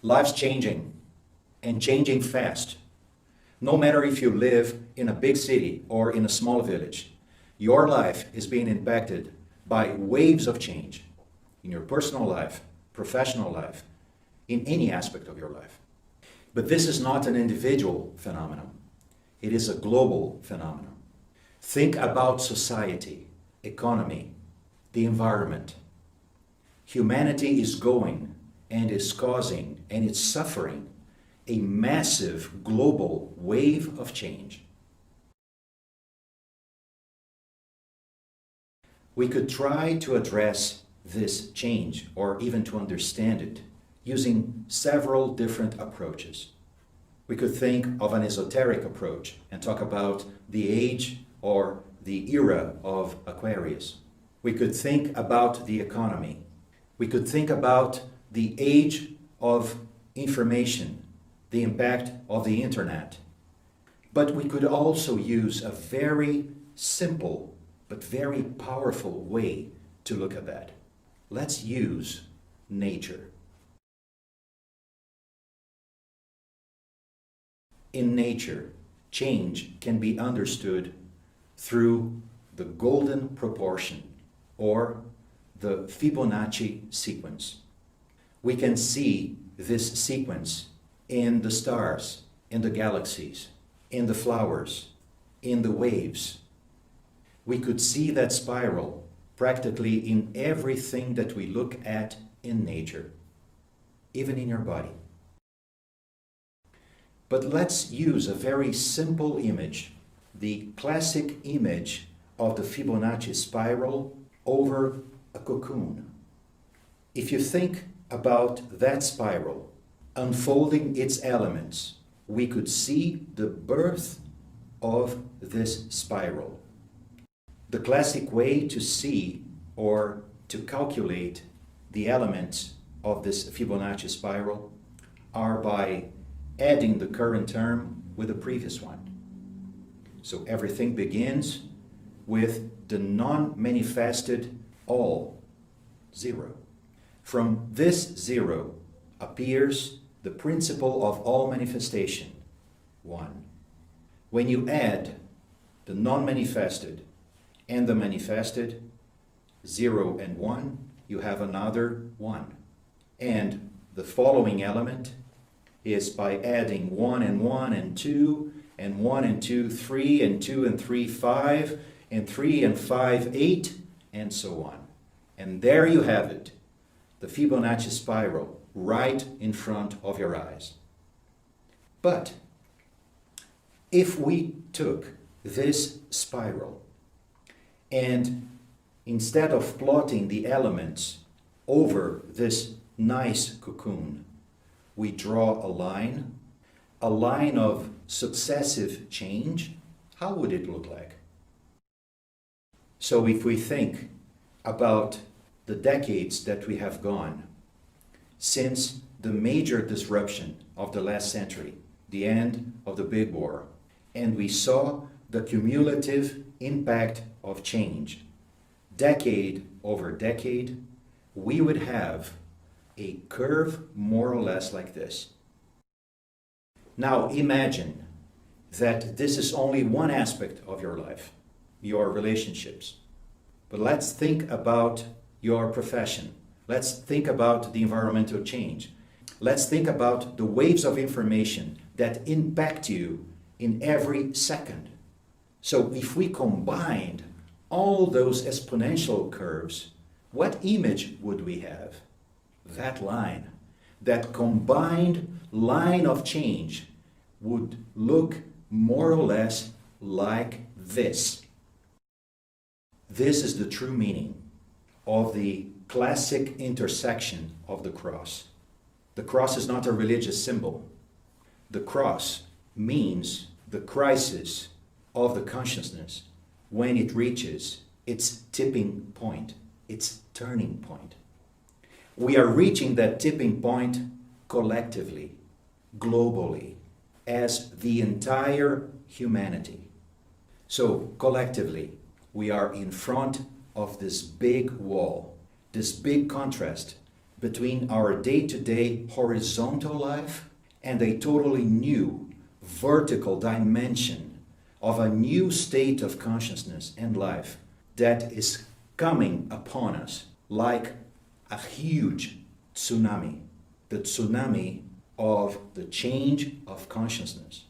Life's changing, and changing fast. No matter if you live in a big city or in a small village, your life is being impacted by waves of change in your personal life, professional life, in any aspect of your life. But this is not an individual phenomenon. It is a global phenomenon. Think about society, economy, the environment. Humanity is going and is causing and it's suffering a massive global wave of change. We could try to address this change or even to understand it using several different approaches. We could think of an esoteric approach and talk about the age or the era of Aquarius. We could think about the economy. We could think about the age of information, the impact of the internet. But we could also use a very simple but very powerful way to look at that. Let's use nature. In nature, change can be understood through the golden proportion or the Fibonacci sequence. We can see this sequence in the stars, in the galaxies, in the flowers, in the waves. We could see that spiral practically in everything that we look at in nature, even in your body. But let's use a very simple image, the classic image of the Fibonacci spiral over a cocoon. If you think about that spiral unfolding its elements, we could see the birth of this spiral. The classic way to see or to calculate the elements of this Fibonacci spiral are by adding the current term with the previous one. So everything begins with the non-manifested all, 0. From this 0 appears the principle of all manifestation, 1. When you add the non-manifested and the manifested, 0 and 1, you have another 1. And the following element is by adding 1 and 1 and 2, and 1 and 2, 3, and 2 and 3, 5, and 3 and 5, 8, and so on. And there you have it, the Fibonacci spiral, right in front of your eyes. But if we took this spiral and instead of plotting the elements over this nice cocoon, we draw a line of successive change, how would it look like? So if we think about the decades that we have gone since the major disruption of the last century, the end of the Big War, and we saw the cumulative impact of change, decade over decade, we would have a curve more or less like this. Now imagine that this is only one aspect of your life, your relationships. But let's think about your profession. Let's think about the environmental change. Let's think about the waves of information that impact you in every second. So if we combined all those exponential curves, what image would we have? That line, that combined line of change would look more or less like this. This is the true meaning of the classic intersection of the cross. The cross is not a religious symbol. The cross means the crisis of the consciousness when it reaches its tipping point, its turning point. We are reaching that tipping point collectively, globally, as the entire humanity. So collectively, we are in front of this big wall, this big contrast between our day-to-day horizontal life and a totally new vertical dimension of a new state of consciousness and life that is coming upon us like a huge tsunami, the tsunami of the change of consciousness.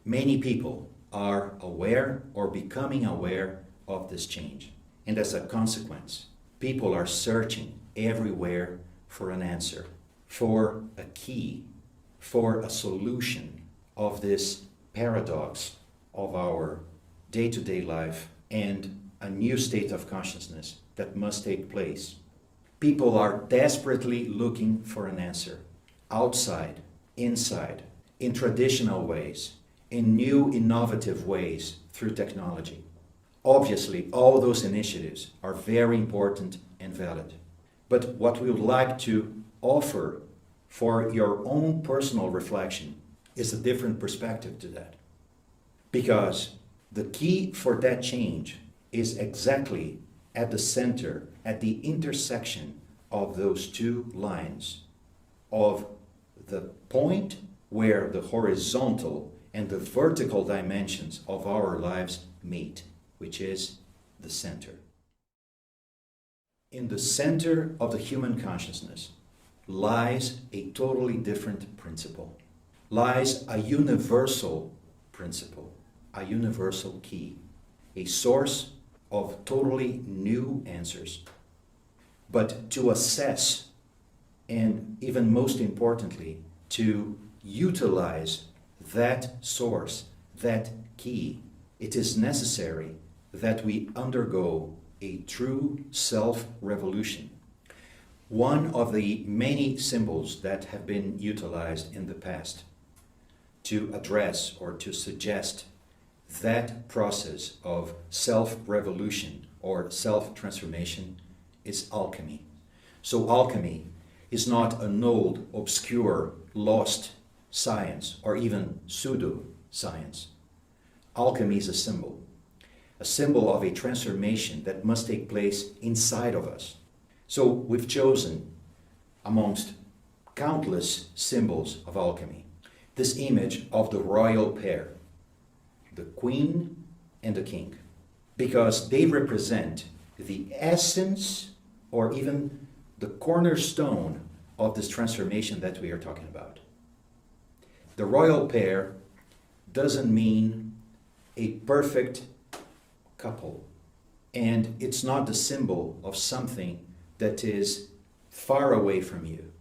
Many people are aware or becoming aware of this change, and as a consequence, people are searching everywhere for an answer, for a key, for a solution of this paradox of our day-to-day life and a new state of consciousness that must take place. People are desperately looking for an answer, outside, inside, in traditional ways, in new innovative ways through technology. Obviously, all those initiatives are very important and valid. But what we would like to offer for your own personal reflection is a different perspective to that. Because the key for that change is exactly at the center, at the intersection of those two lines, of the point where the horizontal and the vertical dimensions of our lives meet, which is the center. In the center of the human consciousness lies a totally different principle, lies a universal principle, a universal key, a source of totally new answers. But to assess, and even most importantly, to utilize that source, that key, it is necessary that we undergo a true self-revolution. One of the many symbols that have been utilized in the past to address or to suggest that process of self-revolution or self-transformation is alchemy. So alchemy is not an old, obscure, lost science or even pseudo-science. Alchemy is a symbol of a transformation that must take place inside of us. So we've chosen, amongst countless symbols of alchemy, this image of the royal pair, the queen and the king, because they represent the essence or even the cornerstone of this transformation that we are talking about. The royal pair doesn't mean a perfect couple, and it's not the symbol of something that is far away from you.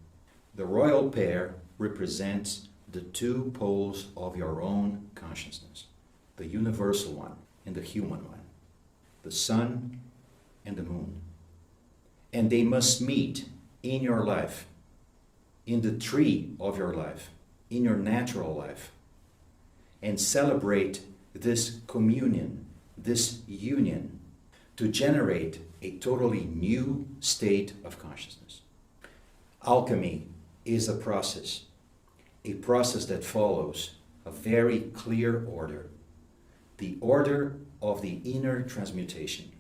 The royal pair represents the two poles of your own consciousness, the universal one and the human one, the sun and the moon. And they must meet in your life, in the tree of your life, in your natural life, and celebrate this communion, this union, to generate a totally new state of consciousness. Alchemy is a process that follows a very clear order, the order of the inner transmutation.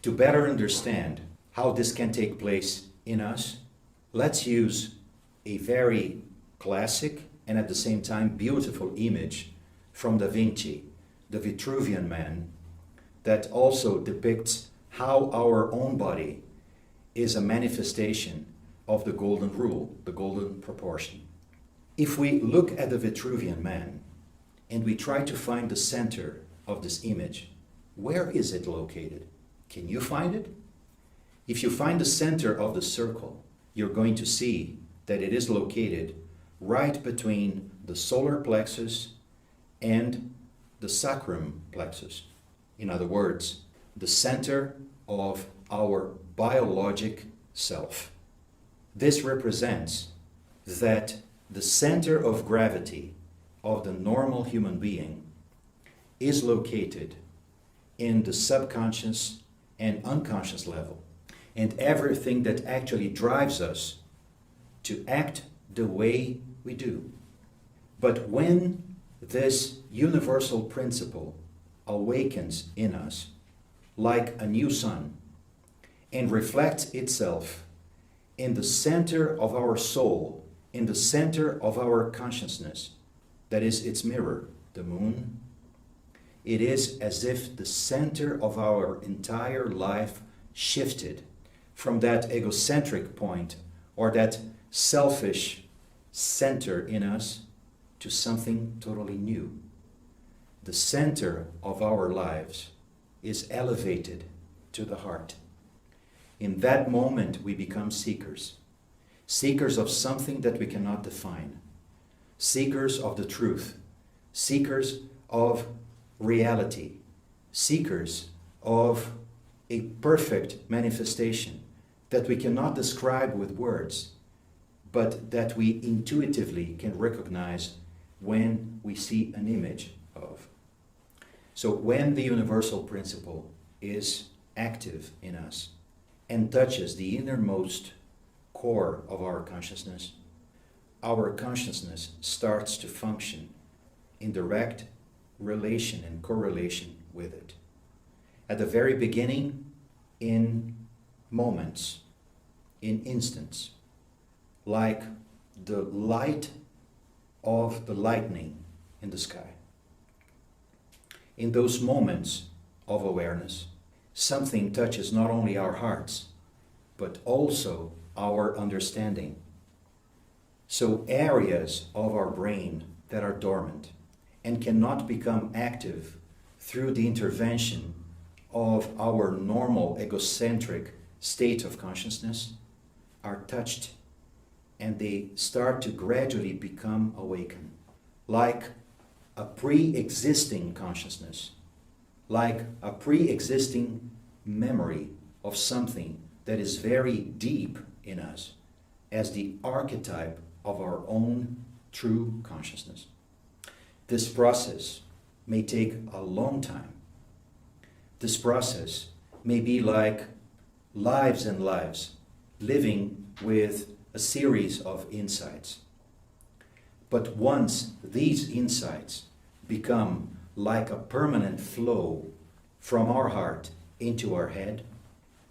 To better understand how this can take place in us, let's use a very classic and at the same time beautiful image from Da Vinci, the Vitruvian Man, that also depicts how our own body is a manifestation of the golden rule, the golden proportion. If we look at the Vitruvian Man and we try to find the center of this image, where is it located? Can you find it? If you find the center of the circle, you're going to see that it is located right between the solar plexus and the sacrum plexus. In other words, the center of our biologic self. This represents that the center of gravity of the normal human being is located in the subconscious and unconscious level, and everything that actually drives us to act the way we do. But when this universal principle awakens in us like a new sun and reflects itself in the center of our soul, in the center of our consciousness, that is its mirror, the moon, it is as if the center of our entire life shifted from that egocentric point or that selfish center in us to something totally new. The center of our lives is elevated to the heart. In that moment, we become seekers. Seekers of something that we cannot define. Seekers of the truth. Seekers of reality. Seekers of a perfect manifestation that we cannot describe with words, but that we intuitively can recognize when we see an image of. So when the universal principle is active in us and touches the innermost core of our consciousness starts to function in direct relation and correlation with it. At the very beginning, in moments, in instants, like the light of the lightning in the sky. In those moments of awareness, something touches not only our hearts, but also our understanding. So areas of our brain that are dormant and cannot become active through the intervention of our normal egocentric state of consciousness are touched, and they start to gradually become awakened, like a pre-existing consciousness, like a pre-existing memory of something that is very deep in us as the archetype of our own true consciousness. This process may take a long time. This process may be like lives and lives, living with a series of insights. But once these insights become like a permanent flow from our heart into our head,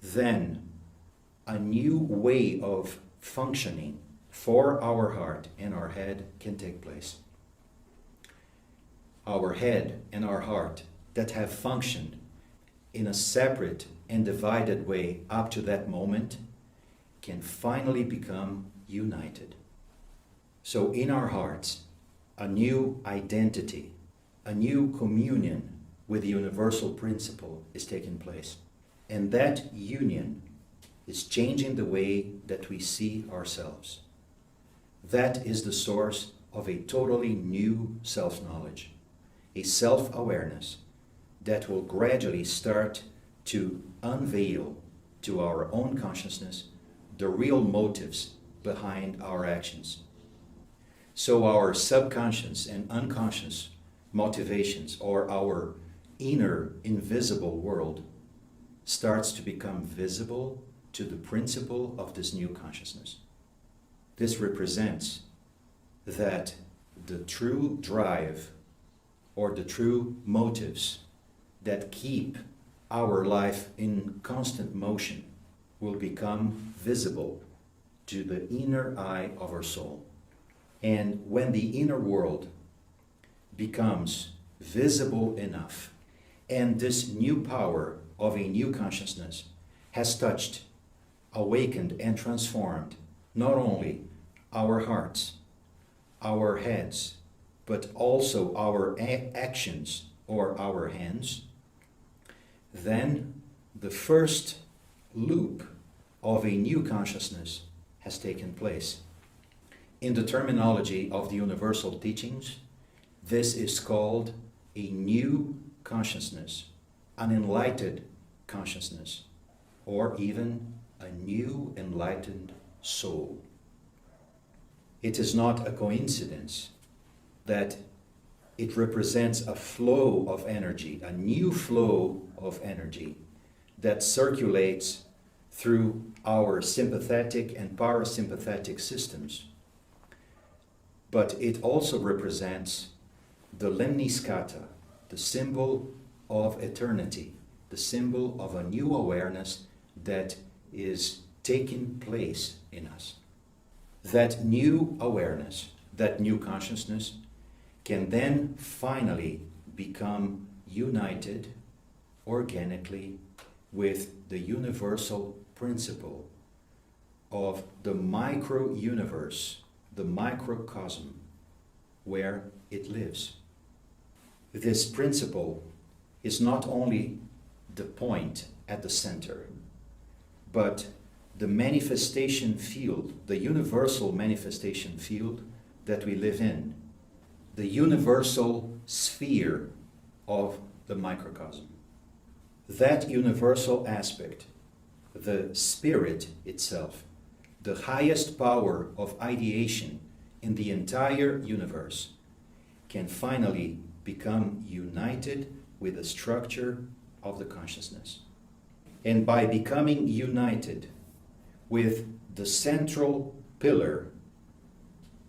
then a new way of functioning for our heart and our head can take place. Our head and our heart that have functioned in a separate and divided way up to that moment can finally become united. So in our hearts, a new identity, a new communion with the universal principle is taking place. And that union is changing the way that we see ourselves. That is the source of a totally new self-knowledge, a self-awareness that will gradually start to unveil to our own consciousness the real motives behind our actions. So our subconscious and unconscious motivations, or our inner invisible world, starts to become visible to the principle of this new consciousness. This represents that the true drive or the true motives that keep our life in constant motion will become visible to the inner eye of our soul. And when the inner world becomes visible enough, and this new power of a new consciousness has touched, awakened, and transformed not only our hearts, our heads, but also our actions or our hands, then the first loop of a new consciousness has taken place. In the terminology of the universal teachings, this is called a new consciousness, an enlightened consciousness, or even a new enlightened soul. It is not a coincidence that it represents a flow of energy, a new flow of energy that circulates through our sympathetic and parasympathetic systems. But it also represents the lemniscata, the symbol of eternity, the symbol of a new awareness that is taking place in us. That new awareness, that new consciousness can then finally become united organically with the universal principle of the micro-universe, the microcosm, where it lives. This principle is not only the point at the center, but the manifestation field, the universal manifestation field that we live in, the universal sphere of the microcosm. That universal aspect, the spirit itself, the highest power of ideation in the entire universe, can finally become united with the structure of the consciousness. And by becoming united with the central pillar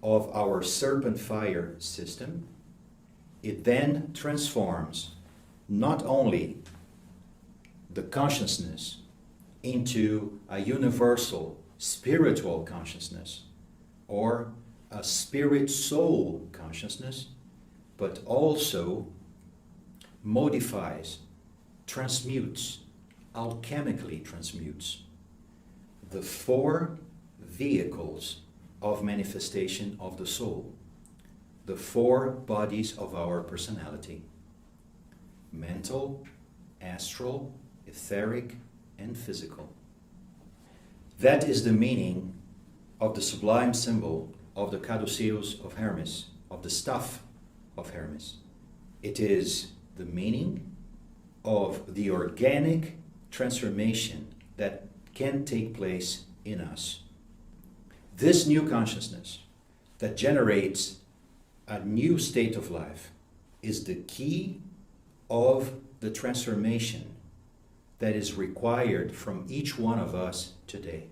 of our serpent fire system, it then transforms not only the consciousness into a universal spiritual consciousness or a spirit-soul consciousness, but also modifies, transmutes, alchemically transmutes the four vehicles of manifestation of the soul, the four bodies of our personality: mental, astral, etheric, and physical. That is the meaning of the sublime symbol of the caduceus of Hermes, of the staff of Hermes. It is the meaning of the organic transformation that can take place in us. This new consciousness that generates a new state of life is the key of the transformation that is required from each one of us today.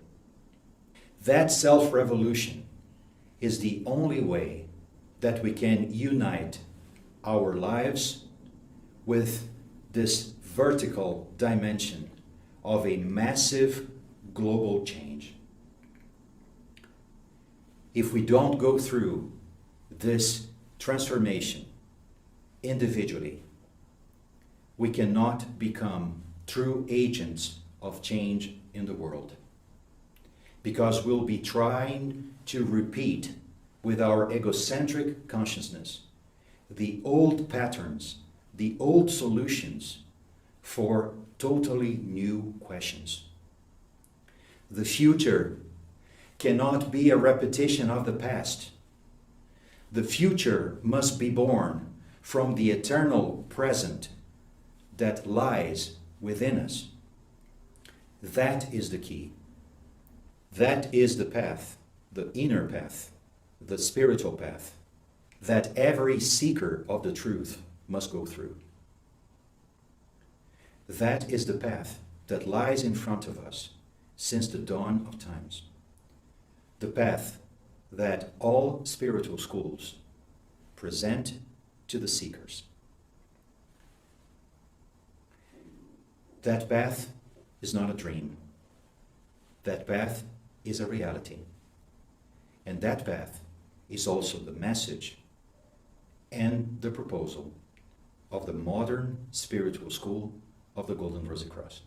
That self-revolution is the only way that we can unite our lives with this vertical dimension of a massive global change. If we don't go through this transformation individually, we cannot become true agents of change in the world, because we'll be trying to repeat with our egocentric consciousness the old patterns, the old solutions for totally new questions. The future cannot be a repetition of the past. The future must be born from the eternal present that lies within us. That is the key. That is the path, the inner path, the spiritual path, that every seeker of the truth must go through. That is the path that lies in front of us since the dawn of times. The path that all spiritual schools present to the seekers. That path is not a dream. That path is a reality. And that path is also the message and the proposal of the modern spiritual school of the Golden Rosycross.